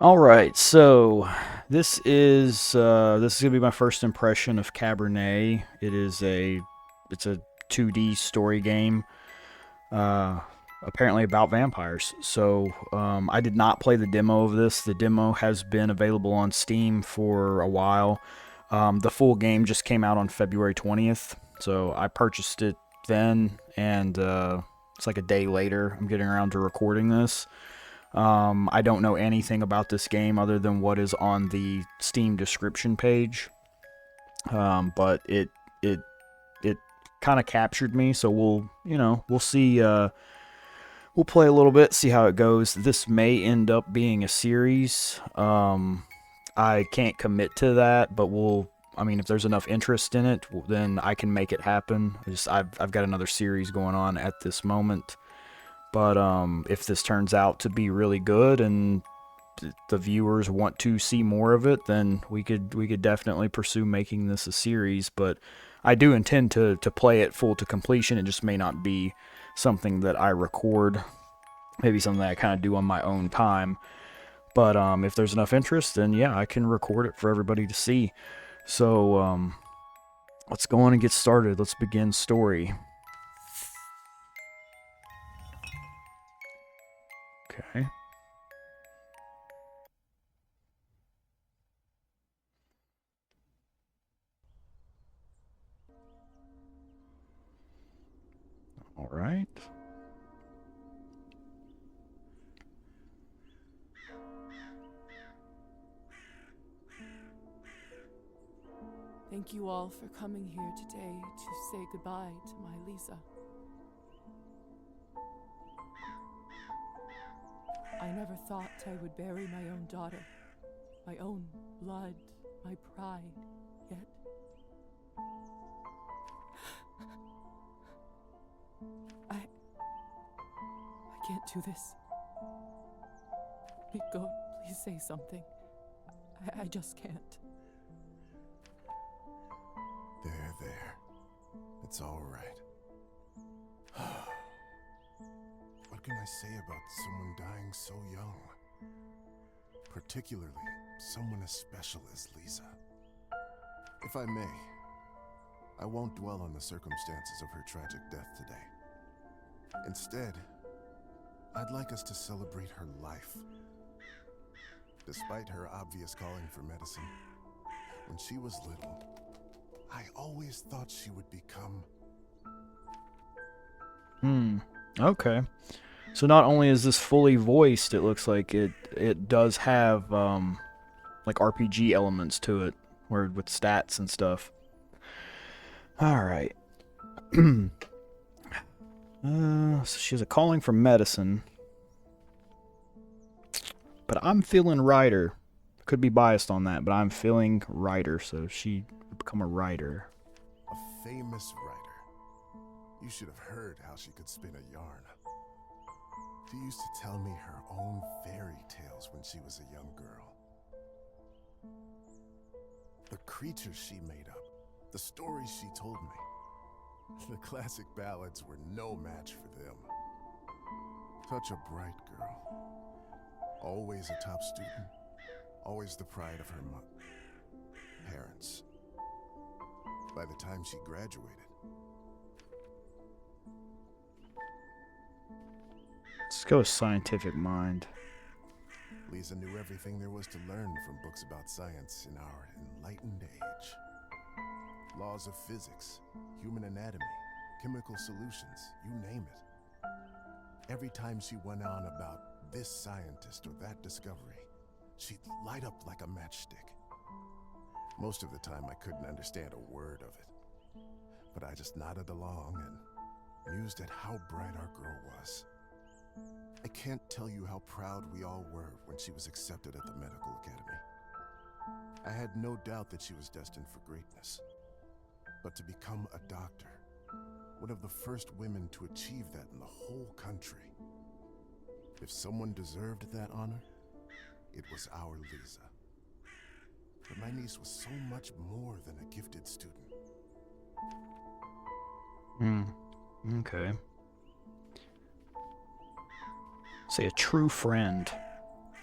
All right, so this is gonna be my first impression of Cabernet. It's a 2D story game, uh, apparently about vampires. So I did not play the demo of this. The demo has been available on Steam for a while. The full game just came out on February 20th, so I purchased it then, and it's like a day later. I'm getting around to recording this. I don't know anything about this game other than what is on the Steam description page, but it it kind of captured me. So we'll see. We'll play a little bit, see how it goes. This may end up being a series. I can't commit to that, but we'll. I mean, if there's enough interest in it, then I can make it happen. I've got another series going on at this moment. But if this turns out to be really good and the viewers want to see more of it, then we could definitely pursue making this a series. But I do intend to play it full to completion. It just may not be something that I record. Maybe something that I kind of do on my own time. But if there's enough interest, then yeah, I can record it for everybody to see. So let's go on and get started. Let's begin story. Okay. All right. Thank you all for coming here today to say goodbye to my Liza. I never thought I would bury my own daughter, my own blood, my pride, yet I can't do this. Go, please say something. I just can't. There. It's all right. What can I say about someone dying so young? Particularly someone as special as Liza. If I may, I won't dwell on the circumstances of her tragic death today. Instead, I'd like us to celebrate her life. Despite her obvious calling for medicine, when she was little, I always thought she would become... Okay. So not only is this fully voiced, it looks like it does have like RPG elements to it, where with stats and stuff. All right. So she has a calling for medicine, but I'm feeling writer. Could be biased on that, but I'm feeling writer, so she would become a writer. a famous writer. You should have heard how she could spin a yarn. She used to tell me her own fairy tales when she was a young girl. The creatures she made up, the stories she told me, the classic ballads were no match for them. Such a bright girl. Always a top student. Always the pride of her parents. By the time she graduated, Let's go with scientific mind. Liza knew everything there was to learn from books about science in our enlightened age. Laws of physics, human anatomy, chemical solutions, you name it. Every time she went on about this scientist or that discovery, she'd light up like a matchstick. Most of the time I couldn't understand a word of it, but I just nodded along and mused at how bright our girl was. I can't tell you how proud we all were when she was accepted at the medical academy. I had no doubt that she was destined for greatness. But to become a doctor, one of the first women to achieve that in the whole country. If someone deserved that honor, it was our Liza. But my niece was so much more than a gifted student. Okay. Say a true friend.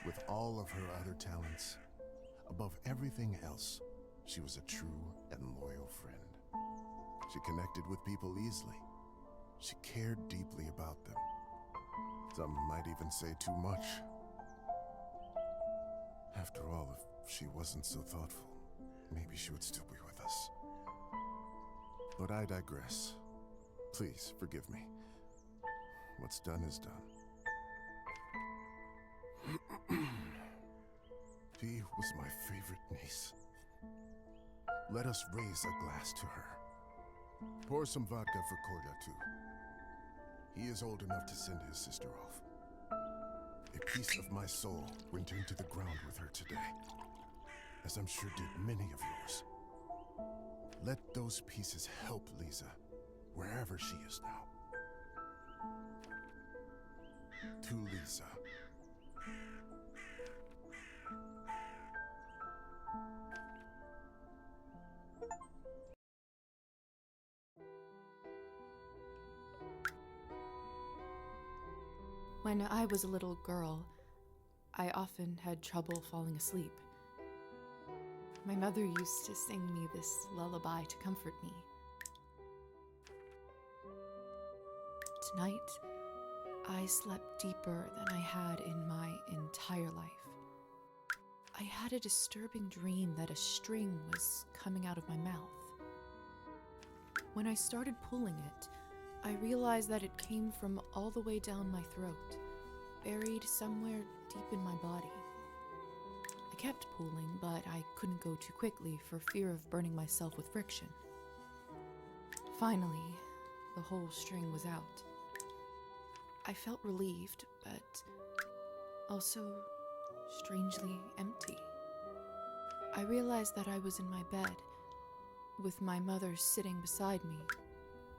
With all of her other talents, above everything else, she was a true and loyal friend. She connected with people easily. She cared deeply about them. Some might even say too much. After all, if she wasn't so thoughtful, maybe she would still be with us. But I digress. Please, forgive me. What's done is done. She was my favorite niece. Let us raise a glass to her. Pour some vodka for Korda, too. He is old enough to send his sister off. A piece of my soul went into the ground with her today, as I'm sure did many of yours. Let those pieces help Liza, wherever she is now. To Liza. When I was a little girl, I often had trouble falling asleep. My mother used to sing me this lullaby to comfort me. Tonight, I slept deeper than I had in my entire life. I had a disturbing dream that a string was coming out of my mouth. When I started pulling it, I realized that it came from all the way down my throat, buried somewhere deep in my body. I kept pulling, but I couldn't go too quickly for fear of burning myself with friction. Finally, the whole string was out. I felt relieved, but also strangely empty. I realized that I was in my bed, with my mother sitting beside me,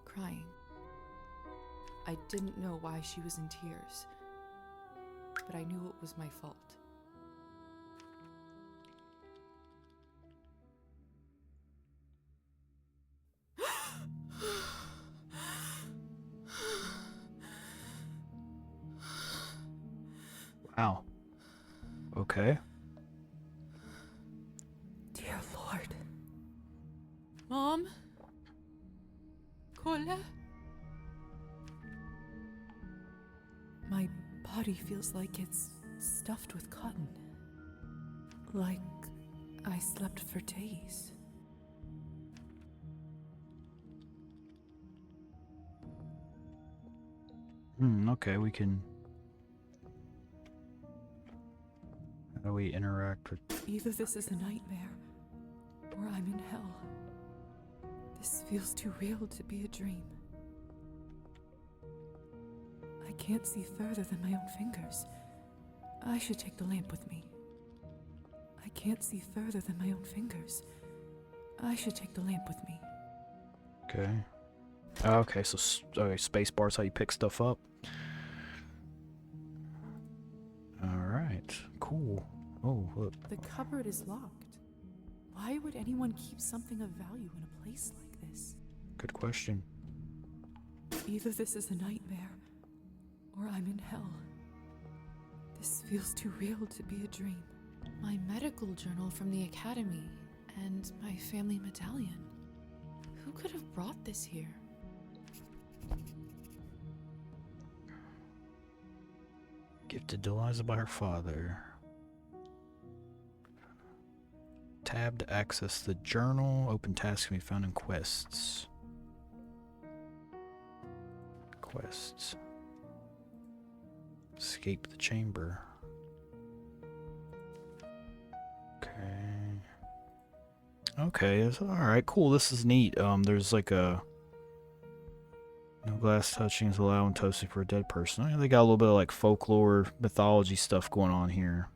crying. I didn't know why she was in tears, but I knew it was my fault. Wow. Okay. Dear Lord. Mom? Kola? My body feels like it's stuffed with cotton. Like I slept for days. Okay, we can... How do we interact with... Either this is a nightmare, or I'm in hell. This feels too real to be a dream. I can't see further than my own fingers. I should take the lamp with me. I can't see further than my own fingers. I should take the lamp with me. Okay. Okay, so okay, space bar is how you pick stuff up. Alright, cool. Oh, look. The cupboard is locked. Why would anyone keep something of value in a place like this? Good question. Either this is a nightmare, or I'm in hell. This feels too real to be a dream. My medical journal from the academy, and my family medallion. Who could have brought this here? Gifted to Liza by her father. Tab to access the journal. Open tasks can be found in quests. Quests. Escape the chamber. Okay. Okay, alright, cool. This is neat. There's like a... No glass touching is allowed when toasting for a dead person. Oh, they got a little bit of like folklore, mythology stuff going on here.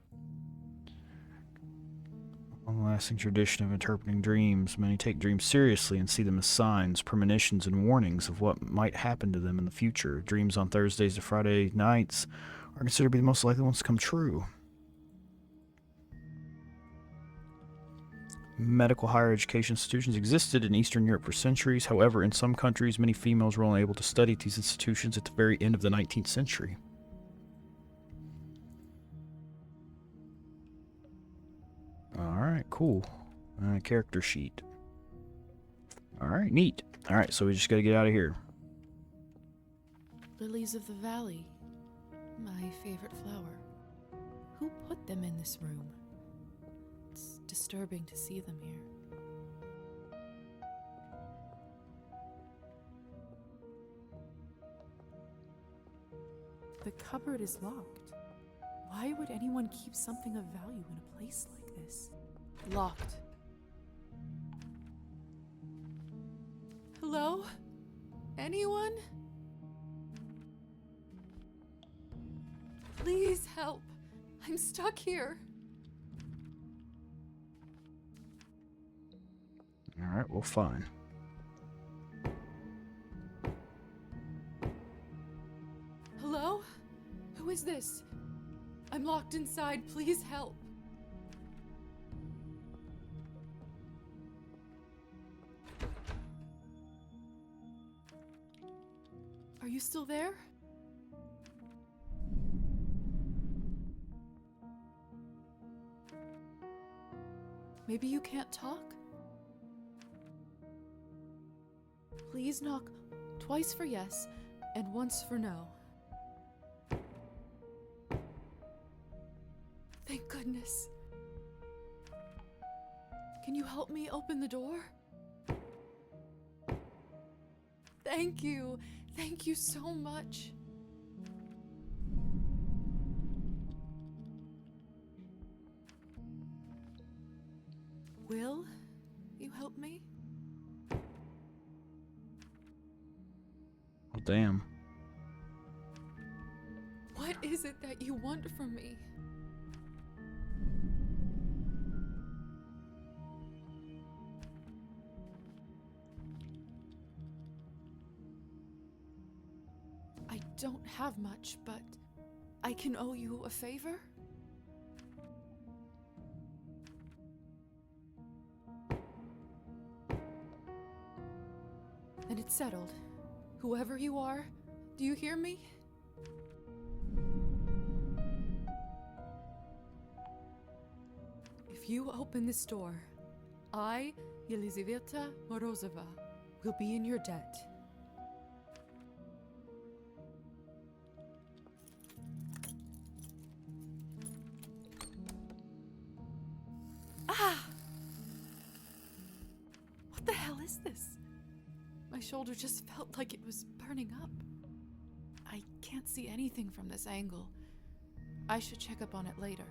Long-lasting tradition of interpreting dreams. Many take dreams seriously and see them as signs, premonitions, and warnings of what might happen to them in the future. Dreams on Thursdays to Friday nights are considered to be the most likely ones to come true. Medical higher education institutions existed in Eastern Europe for centuries. However, in some countries, many females were only able to study at these institutions at the very end of the 19th century. cool. Character sheet. Alright, neat. Alright, so we just gotta get out of here. Lilies of the valley. My favorite flower. Who put them in this room? It's disturbing to see them here. The cupboard is locked. Why would anyone keep something of value in a place like this? Locked. Hello? Anyone? Please help. I'm stuck here. Alright, well, fine. Hello? Who is this? I'm locked inside. Please help. Are you still there? Maybe you can't talk? Please knock twice for yes and once for no. Thank goodness. Can you help me open the door? Thank you. Thank you so much. Will you help me? Well, damn. What is it that you want from me? I don't have much, but I can owe you a favor? Then it's settled. Whoever you are, do you hear me? If you open this door, I, Yelizaveta Morozova, will be in your debt. Ah! What the hell is this? My shoulder just felt like it was burning up. I can't see anything from this angle. I should check up on it later.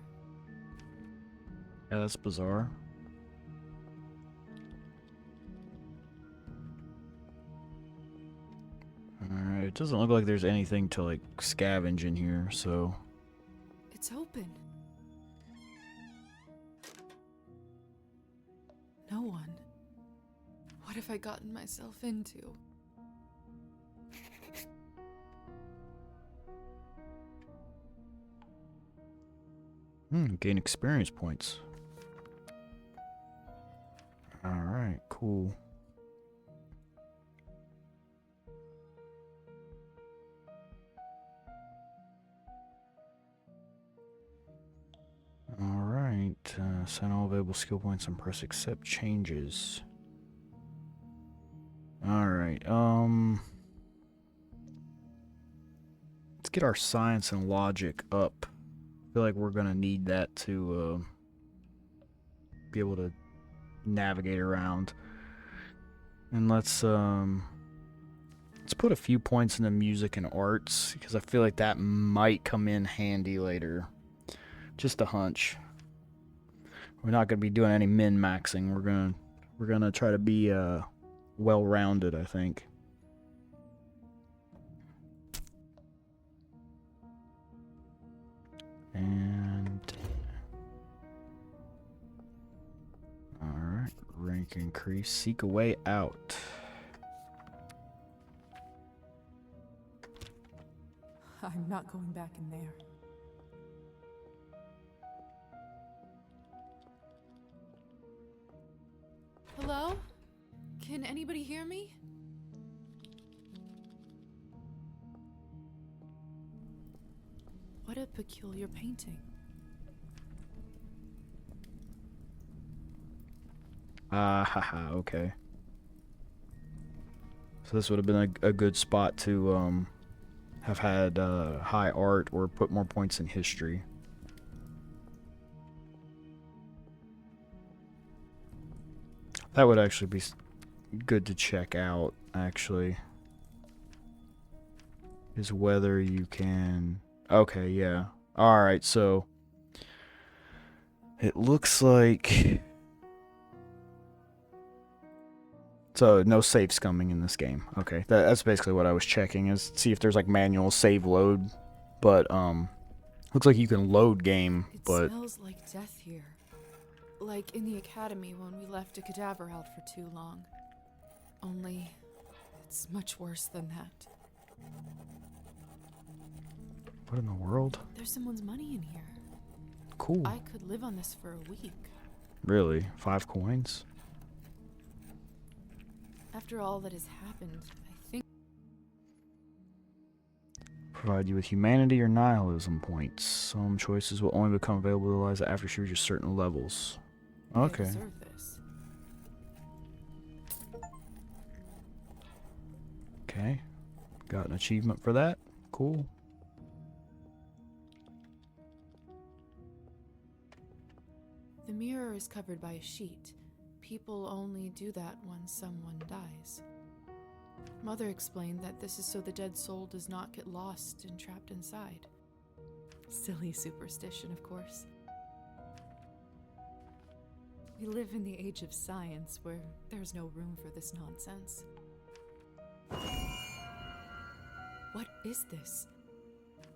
Yeah, that's bizarre. Alright, it doesn't look like there's anything to, like, scavenge in here, so... It's open. No one. What have I gotten myself into? Gain experience points. Alright, cool. Alright, assign all available skill points and press accept changes. Alright, let's get our science and logic up. I feel like we're gonna need that to be able to navigate around. And let's put a few points into music and arts, because I feel like that might come in handy later. Just a hunch. We're not gonna be doing any min-maxing. We're gonna try to be well-rounded, I think. And alright, rank increase. Seek a way out. I'm not going back in there. Hello? Can anybody hear me? What a peculiar painting. Haha, okay. So this would have been a good spot to have had high art or put more points in history. That would actually be good to check out, actually. Is whether you can... Okay, yeah. Alright, so... It looks like... So, no save scumming in this game. Okay, that's basically what I was checking, is see if there's, like, manual save load. But, looks like you can load game, It but... smells like death here. Like in the academy when we left a cadaver out for too long. Only, it's much worse than that. What in the world? There's someone's money in here. Cool. I could live on this for a week. Really? 5 coins? After all that has happened, I think... Provide you with humanity or nihilism points. Some choices will only become available to Liza after she reaches certain levels. Okay. I deserve this. Okay. Got an achievement for that. Cool. The mirror is covered by a sheet. People only do that when someone dies. Mother explained that this is so the dead soul does not get lost and trapped inside. Silly superstition, of course. We live in the age of science where there's no room for this nonsense. What is this?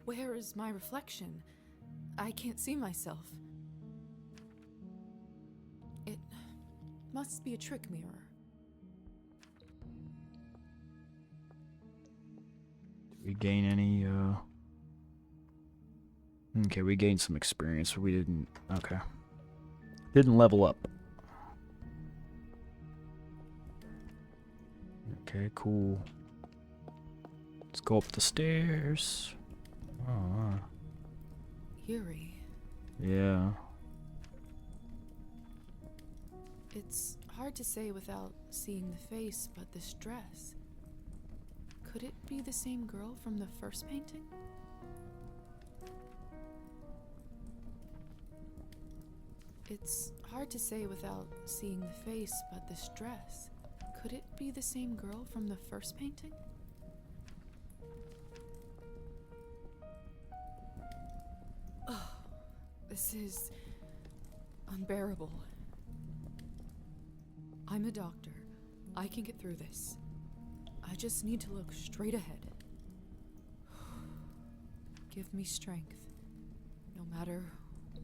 Where is my reflection? I can't see myself. It must be a trick mirror. Did we gain any, Okay, we gained some experience, but we didn't... Okay. Didn't level up. Okay, cool. Let's go up the stairs. Oh, Eerie. yeah. It's hard to say without seeing the face, but this dress. Could it be the same girl from the first painting? It's hard to say without seeing the face, but this dress. Could it be the same girl from the first painting? Oh, this is unbearable. I'm a doctor. I can get through this. I just need to look straight ahead. Give me strength, no matter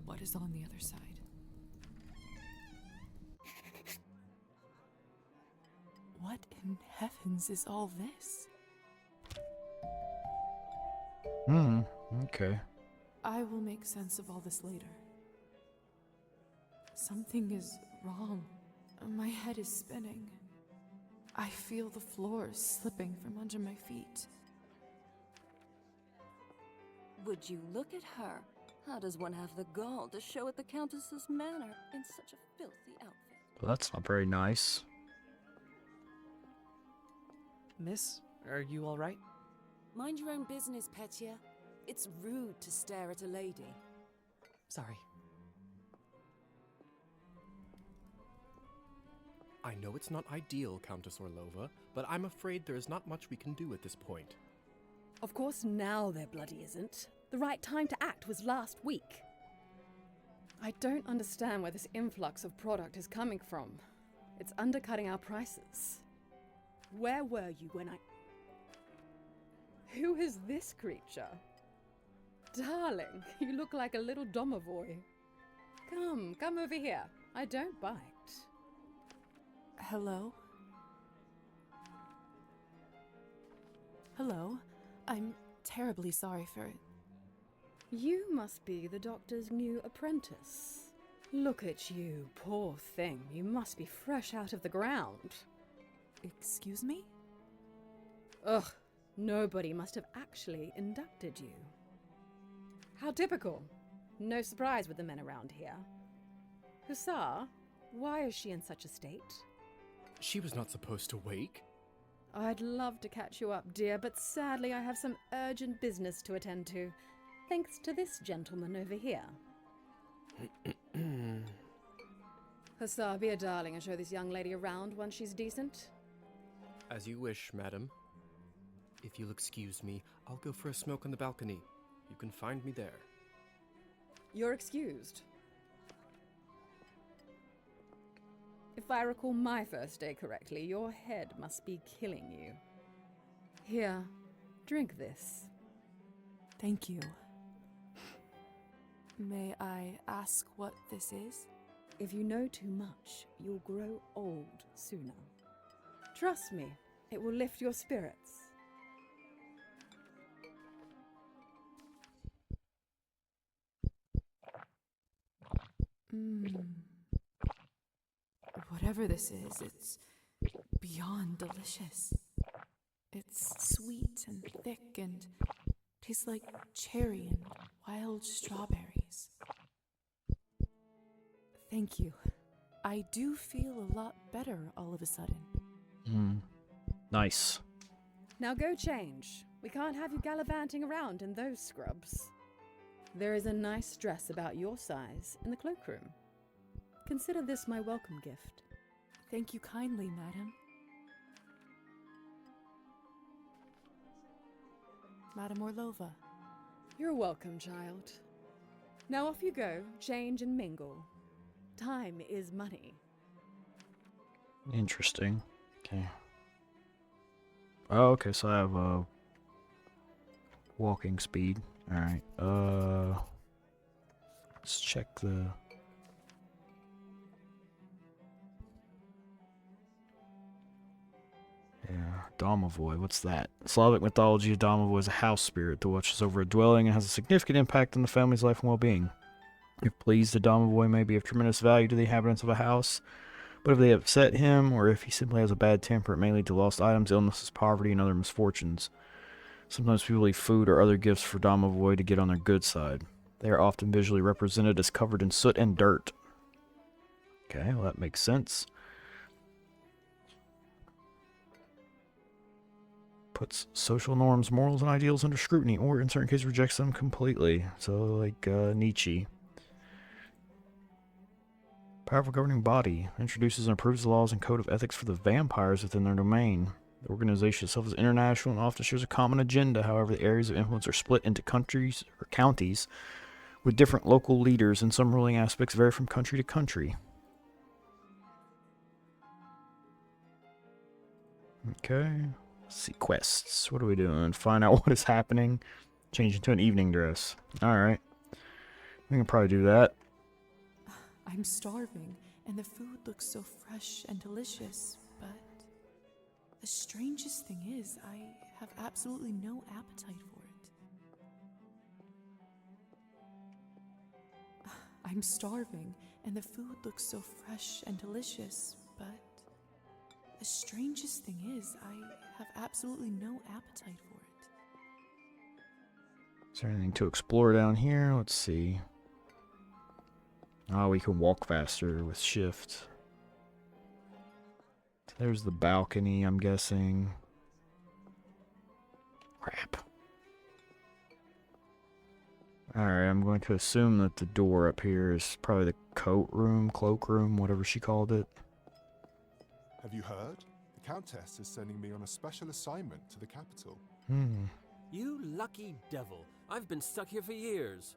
what is on the other side. What in heavens is all this? Okay. I will make sense of all this later. Something is wrong. My head is spinning. I feel the floor slipping from under my feet. Would you look at her? How does one have the gall to show at the Countess's manor in such a filthy outfit? Well, that's not very nice. Miss, are you all right? Mind your own business, Petya. It's rude to stare at a lady. Sorry. I know it's not ideal, Countess Orlova, but I'm afraid there is not much we can do at this point. Of course now there bloody isn't. The right time to act was last week. I don't understand where this influx of product is coming from. It's undercutting our prices. Where were you when I... Who is this creature? Darling, you look like a little domovoy. Come over here. I don't bite. Hello? Hello? I'm terribly sorry for it. You must be the doctor's new apprentice. Look at you, poor thing. You must be fresh out of the ground. Excuse me? Ugh, nobody must have actually inducted you. How typical. No surprise with the men around here. Hussar, Why is she in such a state? She was not supposed to wake. I'd love to catch you up, dear, but sadly I have some urgent business to attend to. Thanks to this gentleman over here. Hussar, be a darling and show this young lady around once she's decent. As you wish, madam. If you'll excuse me, I'll go for a smoke on the balcony. You can find me there. You're excused. If I recall my first day correctly, your head must be killing you. Here, drink this. Thank you. May I ask what this is? If you know too much, you'll grow old sooner. Trust me, it will lift your spirits. Whatever this is, it's beyond delicious. It's sweet and thick and tastes like cherry and wild strawberries. Thank you. I do feel a lot better all of a sudden. Nice. Now go change. We can't have you gallivanting around in those scrubs. There is a nice dress about your size in the cloakroom. Consider this my welcome gift. Thank you kindly, madam. Madam Orlova. You're welcome, child. Now off you go, change and mingle. Time is money. Interesting. Okay. Oh, okay, so I have walking speed. Alright. Let's check the... Yeah, Domovoy, what's that? Slavic mythology, a Domovoy is a house spirit that watches over a dwelling and has a significant impact on the family's life and well-being. If pleased, the Domovoy may be of tremendous value to the inhabitants of a house, but if they upset him, or if he simply has a bad temper, it may lead to lost items, illnesses, poverty, and other misfortunes. Sometimes people leave food or other gifts for Domovoy to get on their good side. They are often visually represented as covered in soot and dirt. Okay, well that makes sense. Puts social norms, morals, and ideals under scrutiny, or in certain cases rejects them completely. So, like Nietzsche. Powerful governing body introduces and approves the laws and code of ethics for the vampires within their domain. The organization itself is international and often shares a common agenda. However, the areas of influence are split into countries or counties with different local leaders, and some ruling aspects vary from country to country. Okay. Let's see, quests. What are we doing? Find out what is happening. Change into an evening dress. Alright. We can probably do that. I'm starving, and the food looks so fresh and delicious, but the strangest thing is, I have absolutely no appetite for it. I'm starving, and the food looks so fresh and delicious, but the strangest thing is, I have absolutely no appetite for it. Is there anything to explore down here? Let's see. Oh, we can walk faster with shift. There's the balcony, I'm guessing. Crap. Alright, I'm going to assume that the door up here is probably the coat room, cloak room, whatever she called it. Have you heard? The Countess is sending me on a special assignment to the capital. You lucky devil. I've been stuck here for years.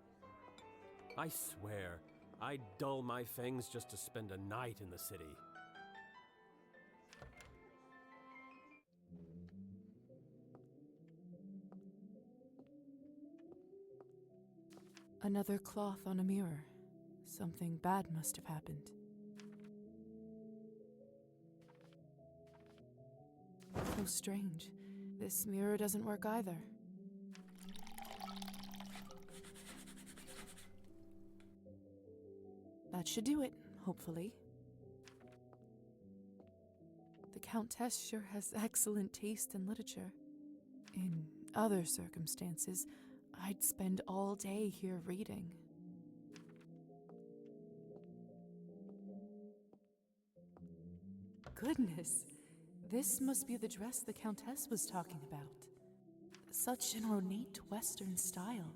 I swear, I'd dull my fangs just to spend a night in the city. Another cloth on a mirror. Something bad must have happened. So strange. This mirror doesn't work either. That should do it, hopefully. The Countess sure has excellent taste in literature. In other circumstances, I'd spend all day here reading. Goodness, this must be the dress the Countess was talking about. Such an ornate Western style.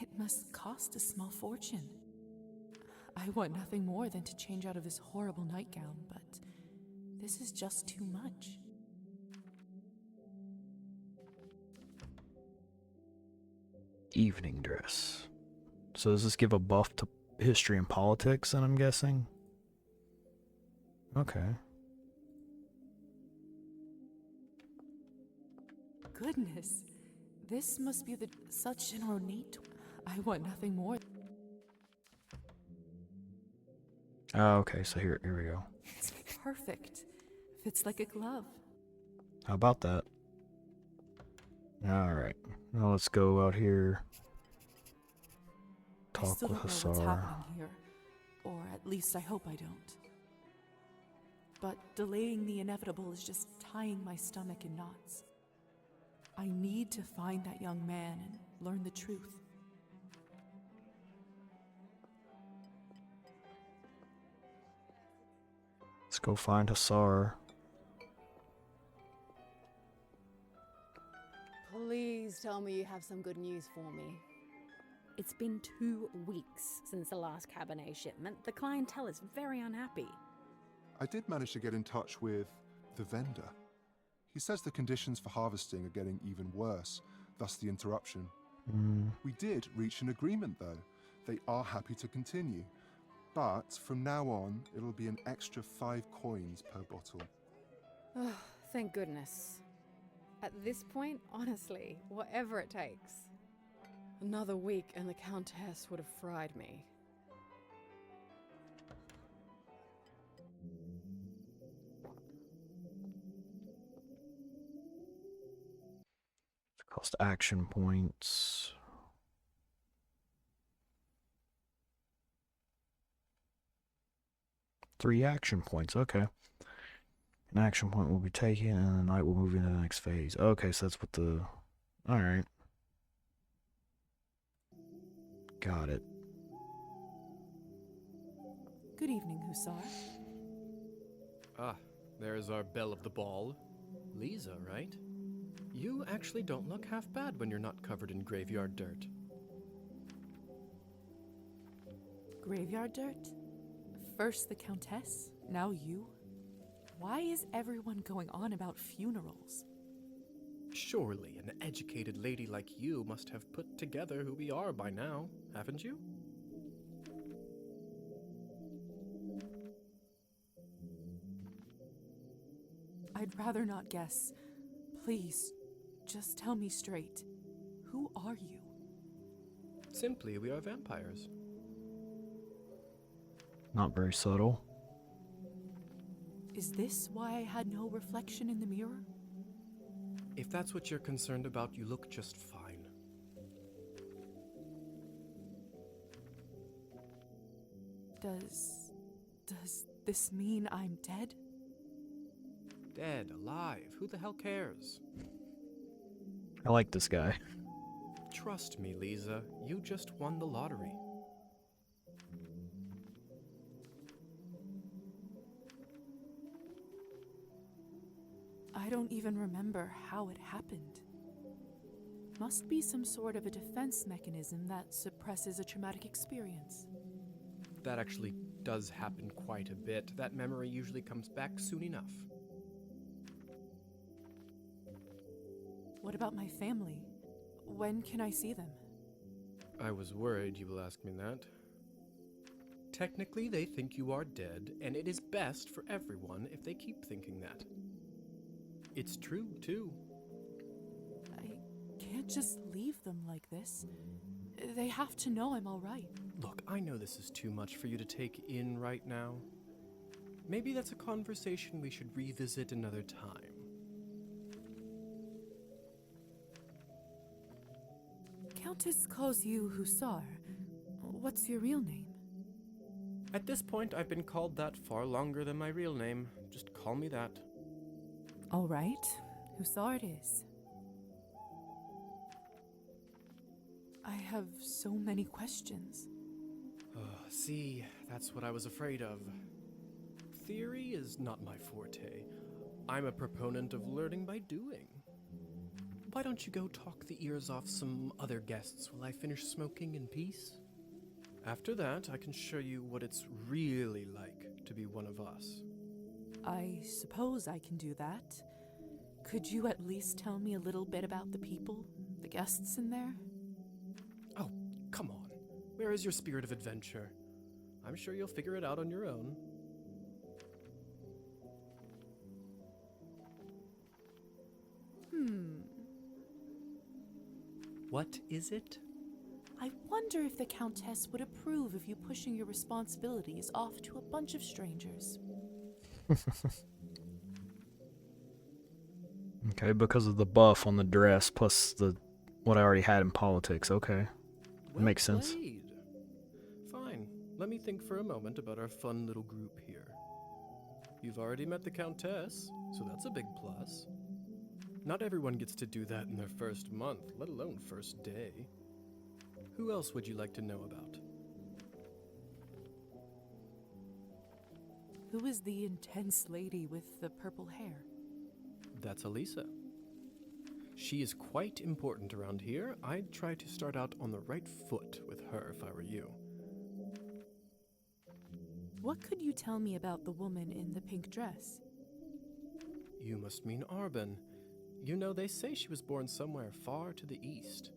It must cost a small fortune. I want nothing more than to change out of this horrible nightgown, but this is just too much. Evening dress. So does this give a buff to history and politics, then I'm guessing? Okay. Goodness, this must be such an ornate. I want nothing more. Oh, okay, so here we go. It's perfect. Fits like a glove. How about that? Alright. Now let's go out here. I Talk still with don't know what's Hasar. happening here, or at least I hope I don't. But delaying the inevitable is just tying my stomach in knots. I need to find that young man and learn the truth. Let's go find Hasar. Please tell me you have some good news for me. It's been 2 weeks since the last Cabernet shipment. The clientele is very unhappy. I did manage to get in touch with the vendor. He says the conditions for harvesting are getting even worse, thus the interruption. We did reach an agreement though. They are happy to continue. But from now on, it'll be an extra 5 coins per bottle. Oh, thank goodness. At this point, honestly, whatever it takes. Another week and the Countess would have fried me. Cost action points. Three action points, okay. An action point will be taken and the knight will move into the next phase. Okay, so that's what the... Alright. Got it. Good evening, Hussar. Ah, there's our belle of the ball. Liza, right? You actually don't look half bad when you're not covered in graveyard dirt. Graveyard dirt? First the Countess, now you? Why is everyone going on about funerals? Surely an educated lady like you must have put together who we are by now, haven't you? I'd rather not guess. Please, just tell me straight. Who are you? Simply, we are vampires. Not very subtle. Is this why I had no reflection in the mirror? If that's what you're concerned about, you look just fine. Does this mean I'm dead? Dead, alive, who the hell cares? I like this guy. Trust me, Liza, you just won the lottery. I don't even remember how it happened. Must be some sort of a defense mechanism that suppresses a traumatic experience. That actually does happen quite a bit. That memory usually comes back soon enough. What about my family? When can I see them? I was worried you will ask me that. Technically, they think you are dead, and it is best for everyone if they keep thinking that. It's true, too. I can't just leave them like this. They have to know I'm all right. Look, I know this is too much for you to take in right now. Maybe that's a conversation we should revisit another time. Countess calls you Hussar. What's your real name? At this point, I've been called that far longer than my real name. Just call me that. All right, Hussar it is. I have so many questions. See, that's what I was afraid of. Theory is not my forte. I'm a proponent of learning by doing. Why don't you go talk the ears off some other guests while I finish smoking in peace? After that, I can show you what it's really like to be one of us. I suppose I can do that. Could you at least tell me a little bit about the people, the guests in there? Oh, come on. Where is your spirit of adventure? I'm sure you'll figure it out on your own. What is it? I wonder if the Countess would approve of you pushing your responsibilities off to a bunch of strangers. Okay, because of the buff on the dress plus the what I already had in politics. Okay. Well Makes sense. played. Fine. Let me think for a moment about our fun little group here. You've already met the Countess, so that's a big plus. Not everyone gets to do that in their first month, let alone first day. Who else would you like to know about? Who is the intense lady with the purple hair? That's Liza. She is quite important around here. I'd try to start out on the right foot with her if I were you. What could you tell me about the woman in the pink dress? You must mean Arbin. You know, they say she was born somewhere far to the east.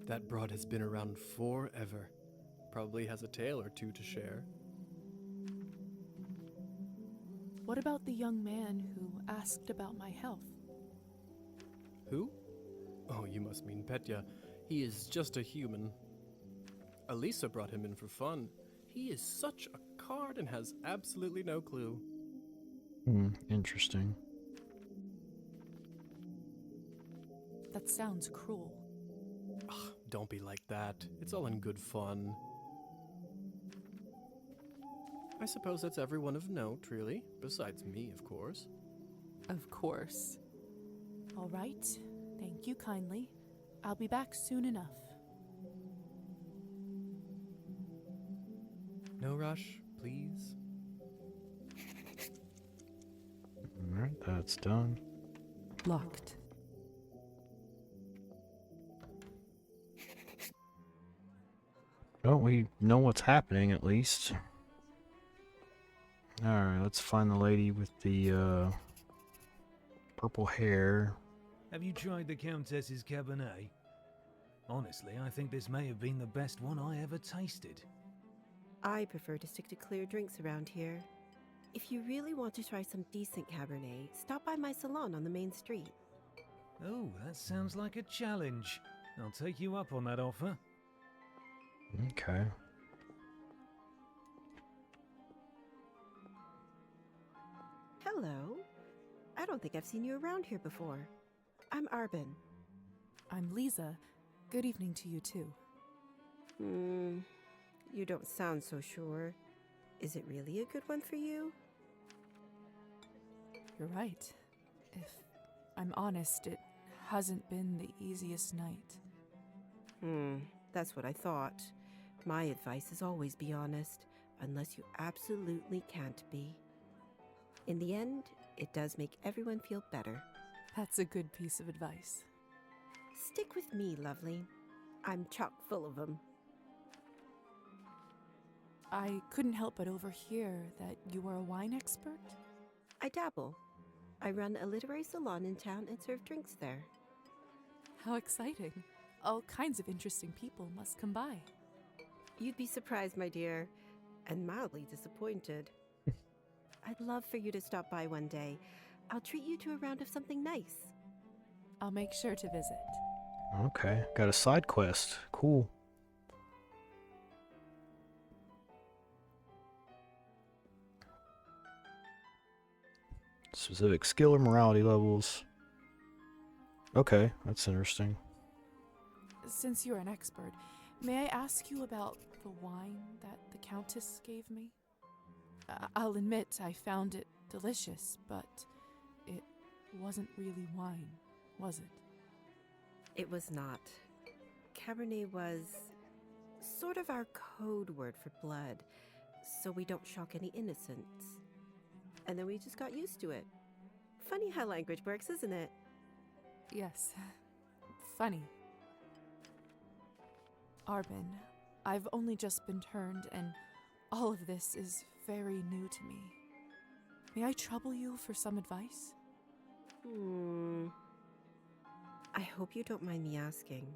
That broad has been around forever. Probably has a tale or two to share. What about the young man who asked about my health? Who? Oh, you must mean Petya. He is just a human. Elisa brought him in for fun. He is such a card and has absolutely no clue. Interesting. That sounds cruel. Ugh, don't be like that. It's all in good fun. I suppose that's everyone of note, really. Besides me, of course. Of course. All right. Thank you kindly. I'll be back soon enough. No rush, please. Alright, that's done. Locked. Oh, we know what's happening at least. Alright, let's find the lady with the purple hair. Have you tried the Countess's Cabernet? Honestly, I think this may have been the best one I ever tasted. I prefer to stick to clear drinks around here. If you really want to try some decent Cabernet, stop by my salon on the main street. Oh, that sounds like a challenge. I'll take you up on that offer. Okay. Hello. I don't think I've seen you around here before. I'm Arbin. I'm Liza. Good evening to you too. You don't sound so sure. Is it really a good one for you? You're right. If I'm honest, it hasn't been the easiest night. That's what I thought. My advice is always be honest, unless you absolutely can't be. In the end, it does make everyone feel better. That's a good piece of advice. Stick with me, lovely. I'm chock full of them. I couldn't help but overhear that you are a wine expert? I dabble. I run a literary salon in town and serve drinks there. How exciting. All kinds of interesting people must come by. You'd be surprised, my dear, and mildly disappointed. I'd love for you to stop by one day. I'll treat you to a round of something nice. I'll make sure to visit. Okay, got a side quest. Cool. Specific skill or morality levels. Okay, that's interesting. Since you're an expert, may I ask you about the wine that the Countess gave me? I'll admit I found it delicious, but it wasn't really wine, was it? It was not. Cabernet was sort of our code word for blood, so we don't shock any innocents. and then we just got used to it. Funny how language works, isn't it? Yes. Funny. Arbin, I've only just been turned, and all of this is very new to me. May I trouble you for some advice? I hope you don't mind me asking,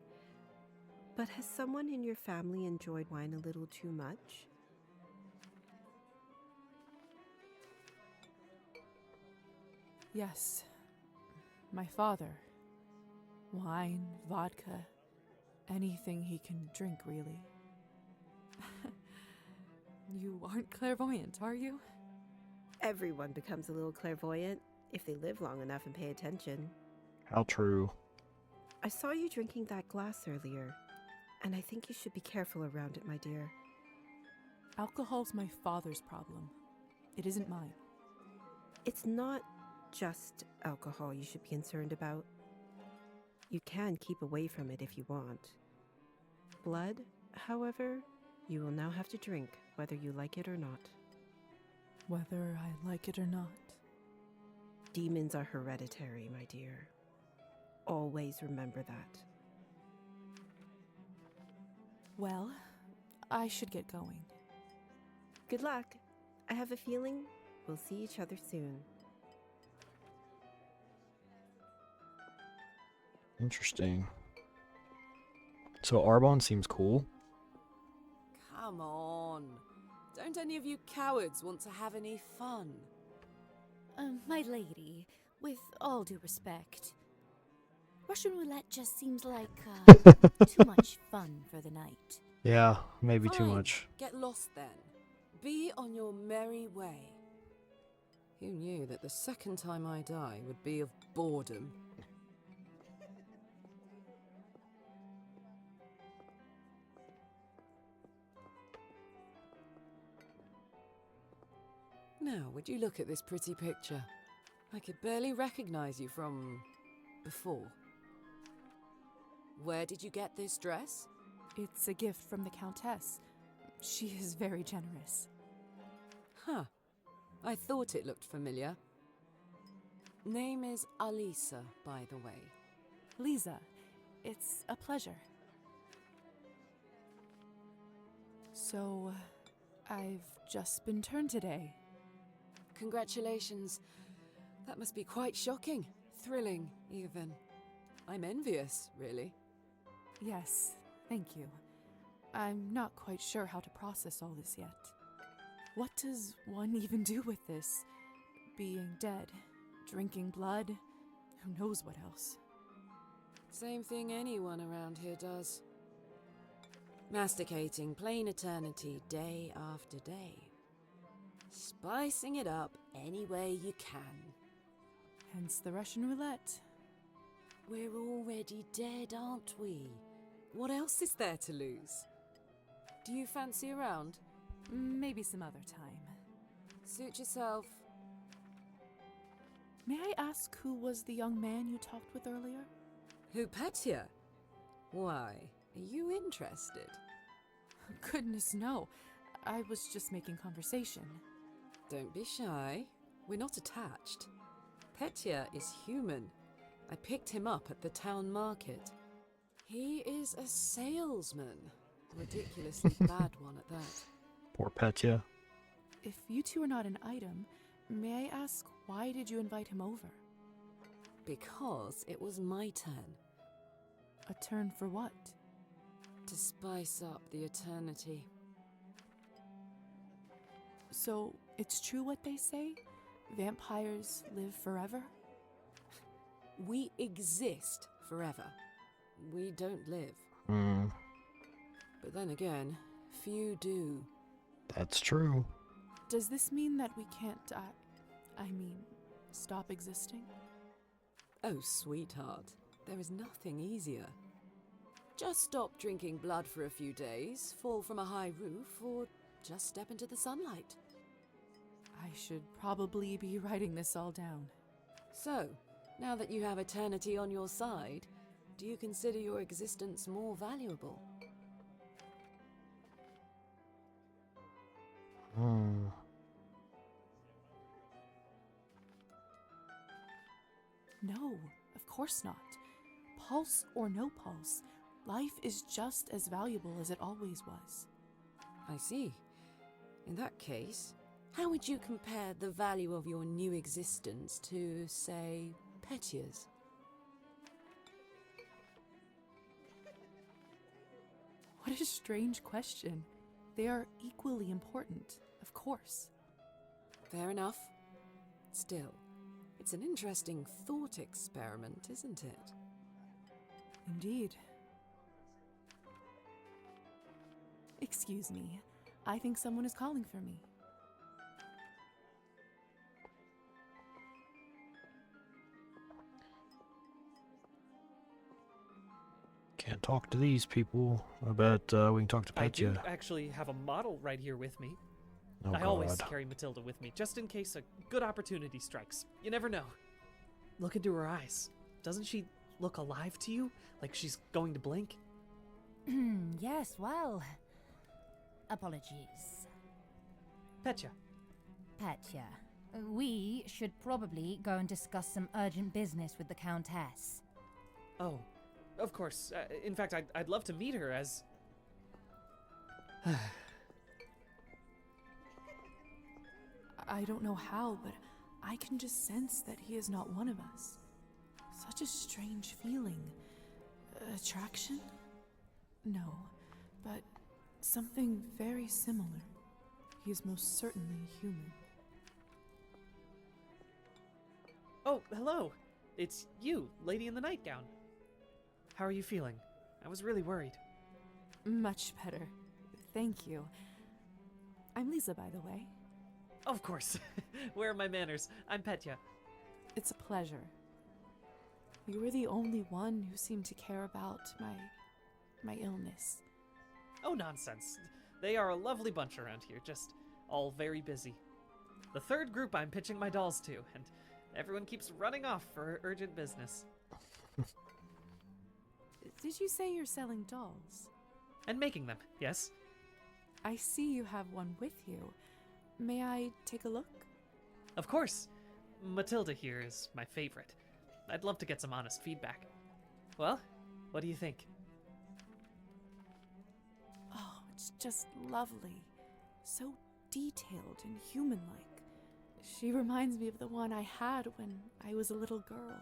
but has someone in your family enjoyed wine a little too much? Yes. My father. Wine, vodka, anything he can drink, really. You aren't clairvoyant, are you? Everyone becomes a little clairvoyant if they live long enough and pay attention. How true. I saw you drinking that glass earlier, and I think you should be careful around it, my dear. Alcohol's my father's problem. It isn't mine. It's not just alcohol you should be concerned about. You can keep away from it if you want. Blood, however, you will now have to drink, whether you like it or not. Whether I like it or not. Demons are hereditary, my dear. Always remember that. Well, I should get going. Good luck. I have a feeling we'll see each other soon. Interesting. So Arbon seems cool. Come on. Don't any of you cowards want to have any fun? My lady, with all due respect, Russian roulette just seems like too much fun for the night. Yeah, maybe too Fine. much. Get lost then. Be on your merry way. Who knew that the second time I die would be of boredom? Now, would you look at this pretty picture? I could barely recognize you from before. Where did you get this dress? It's a gift from the Countess. She is very generous. Huh. I thought it looked familiar. Name is Alisa, by the way. Liza, it's a pleasure. So, I've just been turned today. Congratulations. That must be quite shocking. Thrilling, even. I'm envious, really. Yes, thank you. I'm not quite sure how to process all this yet. What does one even do with this? Being dead, drinking blood, who knows what else? Same thing anyone around here does. Masticating plain eternity day after day. Spicing it up any way you can. Hence the Russian roulette. We're already dead, aren't we? What else is there to lose? Do you fancy a round? Maybe some other time. Suit yourself. May I ask who was the young man you talked with earlier? Who, Petya? Why, are you interested? Goodness, no. I was just making conversation. Don't be shy. We're not attached. Petya is human. I picked him up at the town market. He is a salesman. Ridiculously bad one at that. Poor Petya. If you two are not an item, may I ask why did you invite him over? Because it was my turn. A turn for what? To spice up the eternity. So, it's true what they say? Vampires live forever? We exist forever. We don't live. But then again, few do. That's true. Does this mean that we can't stop existing? Oh, sweetheart, there is nothing easier. Just stop drinking blood for a few days, fall from a high roof, or just step into the sunlight. I should probably be writing this all down. So, now that you have eternity on your side, do you consider your existence more valuable? No, of course not. Pulse or no pulse, life is just as valuable as it always was. I see. In that case, how would you compare the value of your new existence to, say, Petya's? What a strange question. They are equally important, of course. Fair enough. Still, it's an interesting thought experiment, isn't it? Indeed. Excuse me. I think someone is calling for me. Can't talk to these people. I bet we can talk to I do Petya. actually have a model right here with me. Oh, I always God. carry Matilda with me, just in case a good opportunity strikes. You never know. Look into her eyes. Doesn't she look alive to you? Like she's going to blink? Yes, well. Apologies. Petya. Petya, we should probably go and discuss some urgent business with the Countess. Oh, of course. In fact, I'd love to meet her as... I don't know how, but I can just sense that he is not one of us. Such a strange feeling. Attraction? No, but something very similar. He is most certainly human. Oh, hello. It's you, lady in the nightgown. How are you feeling? I was really worried. Much better. Thank you. I'm Liza, by the way. Of course. Where are my manners? I'm Petya. It's a pleasure. You were the only one who seemed to care about my illness. Oh, nonsense. They are a lovely bunch around here, just all very busy. The third group I'm pitching my dolls to, and everyone keeps running off for urgent business. Did you say you're selling dolls? And making them, yes? I see you have one with you. May I take a look? Of course. Matilda here is my favorite. I'd love to get some honest feedback. Well, what do you think? Oh, it's just lovely. So detailed and human-like. She reminds me of the one I had when I was a little girl.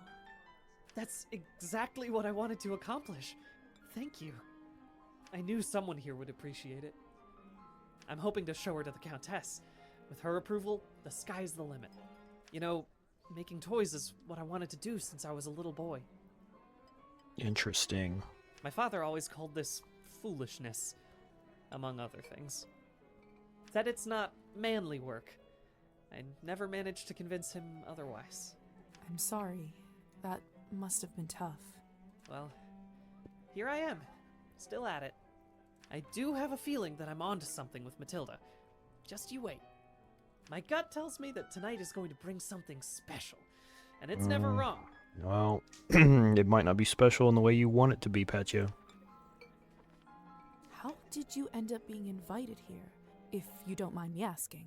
That's exactly what I wanted to accomplish. Thank you. I knew someone here would appreciate it. I'm hoping to show her to the Countess. With her approval, the sky's the limit. You know, making toys is what I wanted to do since I was a little boy. Interesting. My father always called this foolishness, among other things. Said it's not manly work. I never managed to convince him otherwise. I'm sorry. That must have been tough. Well, here I am, still at it. I do have a feeling that I'm onto something with Matilda. Just you wait. My gut tells me that tonight is going to bring something special, and it's never wrong. Well, it might not be special in the way you want it to be, Petya. How did you end up being invited here, if you don't mind me asking?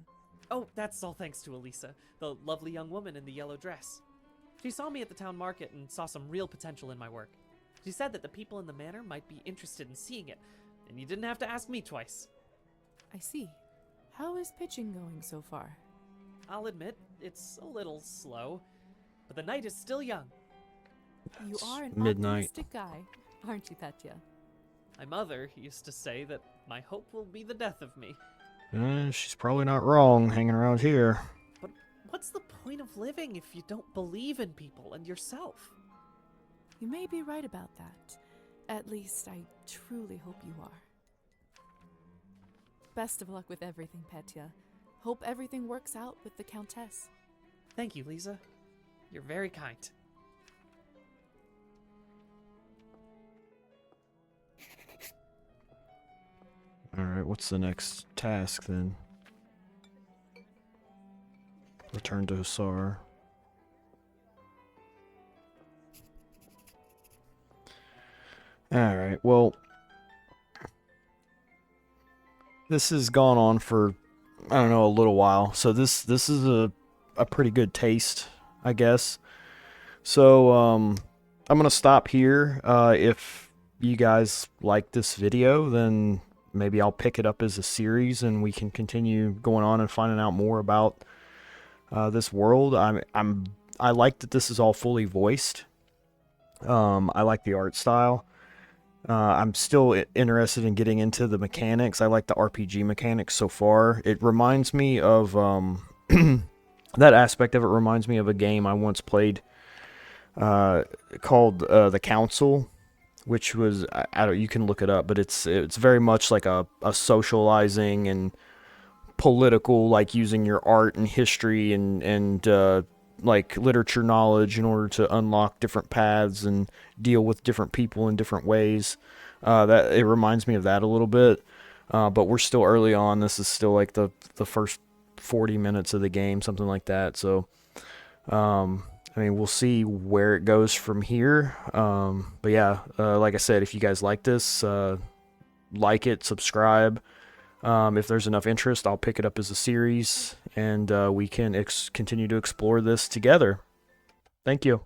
Oh, that's all thanks to Elisa, the lovely young woman in the yellow dress. She saw me at the town market and saw some real potential in my work. She said that the people in the manor might be interested in seeing it, and you didn't have to ask me twice. I see. How is pitching going so far? I'll admit, it's a little slow, but the night is still young. You are an midnight. optimistic guy, aren't you, Petya? My mother used to say that my hope will be the death of me. She's probably not wrong hanging around here. But what's the point of living if you don't believe in people and yourself? You may be right about that. At least I truly hope you are. Best of luck with everything, Petya. Hope everything works out with the Countess. Thank you, Liza. You're very kind. Alright, what's the next task then? Return to Hussar. Alright, well, this has gone on for, I don't know, a little while. So this is a pretty good taste, I guess. So I'm gonna stop here. If you guys like this video, then maybe I'll pick it up as a series, and we can continue going on and finding out more about this world. I like that this is all fully voiced. I like the art style. I'm still interested in getting into the mechanics. I like the RPG mechanics so far. It reminds me of that aspect of it reminds me of a game I once played called The Council, which was I don't you can look it up, but it's very much like a socializing and political, like using your art and history and like literature knowledge in order to unlock different paths and deal with different people in different ways. That it reminds me of that a little bit, but we're still early on. This is still like the first 40 minutes of the game, something like that. So, I mean, we'll see where it goes from here. But yeah, like I said, if you guys like this, like it, subscribe. If there's enough interest, I'll pick it up as a series, and we can continue to explore this together. Thank you.